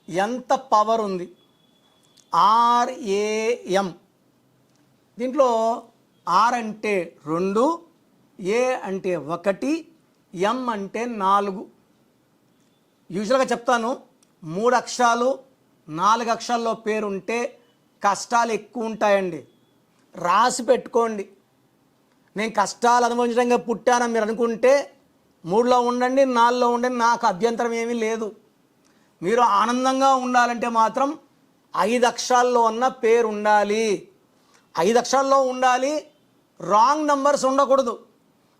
ఎంత పవర్ ఉంది. RAM. దీంట్లో ఆర్ అంటే 2, ఏ అంటే 1, ఎం అంటే 4. యూజువల్గా చెప్తాను, 3 అక్షరాలు 4 అక్షరాల్లో పేరు ఉంటే కష్టాలు ఎక్కువ ఉంటాయండి. రాసి పెట్టుకోండి. నేను కష్టాలు అనుభవించడంగా పుట్టానని మీరు అనుకుంటే 3లో ఉండండి, 4లో ఉండండి, నాకు అభ్యంతరం ఏమీ లేదు. మీరు ఆనందంగా ఉండాలంటే మాత్రం 5 అక్షరాల్లో ఉన్న పేరు ఉండాలి. 5 అక్షరాల్లో ఉండాలి. రాంగ్ నంబర్స్ ఉండకూడదు.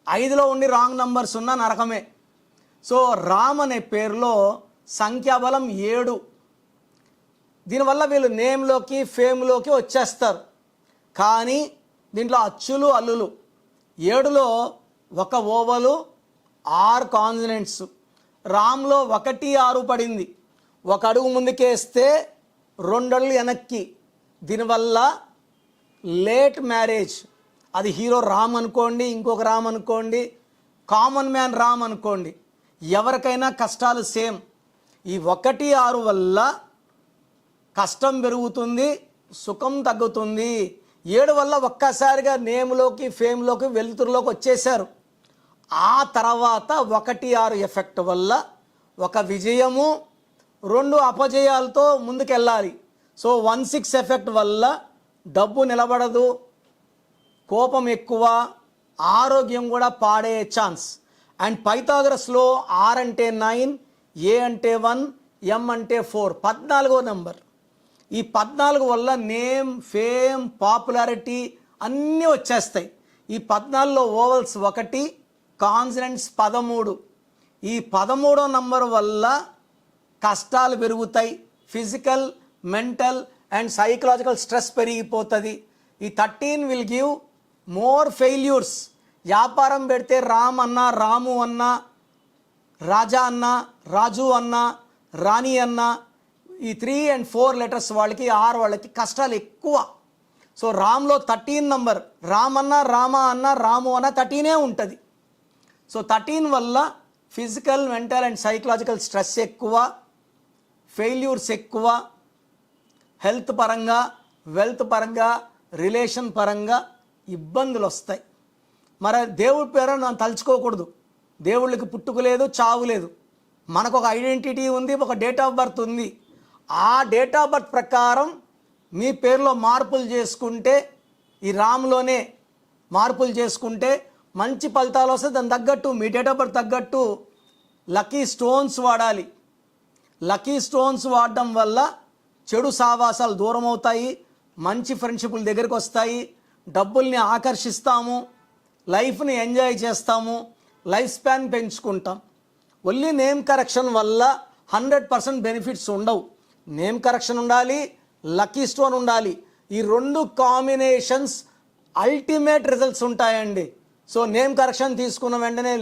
5లో ఉండి రాంగ్ నంబర్స్ ఉన్న నరకమే. సో రామ్ అనే పేరులో సంఖ్యాబలం 7. దీనివల్ల వీళ్ళు నేమ్లోకి ఫేమ్లోకి వచ్చేస్తారు. కానీ దీంట్లో అచ్చులు అల్లులు 7లో 1 ఓవలు 6 కాన్సనెంట్స్. రామ్లో 1 6 పడింది. 1 అడుగు ముందుకేస్తే 2 అడుగులు వెనక్కి. దీనివల్ల లేట్ మ్యారేజ్. అది హీరో రామ్ అనుకోండి, ఇంకొక రామ్ అనుకోండి, కామన్ మ్యాన్ రామ్ అనుకోండి, ఎవరికైనా కష్టాలు సేమ్. ఈ 1 6 వల్ల కష్టం పెరుగుతుంది, సుఖం తగ్గుతుంది. 7 వల్ల ఒక్కసారిగా నేమ్లోకి ఫేమ్లోకి వెలుతురులోకి వచ్చేశారు. ఆ తర్వాత 1 6 ఎఫెక్ట్ వల్ల 1 విజయము 2 అపజయాలతో ముందుకెళ్ళాలి. సో 1 6 ఎఫెక్ట్ వల్ల డబ్బు నిలబడదు, కోపం ఎక్కువ, ఆరోగ్యం కూడా పాడే ఛాన్స్. అండ్ పైథాగరస్లో ఆర్ అంటే 9, ఏ అంటే 1, ఎం అంటే 4, 14వ నెంబర్. ఈ 14 వల్ల నేమ్, ఫేమ్, పాపులారిటీ అన్నీ వచ్చేస్తాయి. ఈ 14లో ఓవల్స్ 1, కాన్సనెంట్స్ 13. ఈ 13వ నంబర్ వల్ల కష్టాలు పెరుగుతాయి. Physical, mental and psychological stress పెరిగిపోతుంది. ఈ 13 విల్ గివ్ మోర్ ఫెయిల్యూర్స్. వ్యాపారం పెడితే రామ్ అన్న, రాము అన్న, రాజా అన్న, రాజు అన్న, రాణి అన్న, ఈ 3 and 4 లెటర్స్ వాళ్ళకి, 6 వాళ్ళకి కష్టాలు ఎక్కువ. సో రామ్లో 13 నంబర్, రామన్న, రామ అన్న, రాము అన్న 13 ఉంటుంది. సో 13 వల్ల physical, mental and psychological stress ఎక్కువ, ఫెయిల్యూర్స్ ఎక్కువ, హెల్త్ పరంగా, వెల్త్ పరంగా, రిలేషన్ పరంగా ఇబ్బందులు వస్తాయి. మరి దేవుడి పేరు మనం తలుచుకోకూడదు. దేవుళ్ళకి పుట్టుక లేదు, చావు లేదు. మనకు ఒక ఐడెంటిటీ ఉంది, ఒక డేట్ ఆఫ్ బర్త్ ఉంది. ఆ డేట్ ఆఫ్ బర్త్ ప్రకారం మీ పేరులో మార్పులు చేసుకుంటే, ఈ రామ్లోనే మార్పులు చేసుకుంటే మంచి ఫలితాలు వస్తాయి. దాని తగ్గట్టు మీ డేట్ ఆఫ్ బర్త్ తగ్గట్టు లక్కీ స్టోన్స్ వాడాలి. లక్కీ స్టోన్స్ వాడడం వల్ల చెడు సావాసాలు దూరం అవుతాయి, మంచి ఫ్రెండ్షిప్లు దగ్గరికి వస్తాయి, డబ్బుల్ని ఆకర్షిస్తాము, లైఫ్ని ఎంజాయ్ చేస్తాము, లైఫ్ స్పాన్ పెంచుకుంటాం. ఓన్లీ నేమ్ కరెక్షన్ వల్ల 100% బెనిఫిట్స్ ఉండవు. నేమ్ కరెక్షన్ ఉండాలి, లక్కీ స్టోన్ ఉండాలి. ఈ 2 కాంబినేషన్స్ అల్టిమేట్ రిజల్ట్స్ ఉంటాయండి. సో నేమ్ కరెక్షన్ తీసుకున్న వెంటనే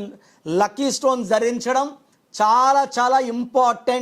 లక్కీ స్టోన్ ధరించడం చాలా చాలా ఇంపార్టెంట్.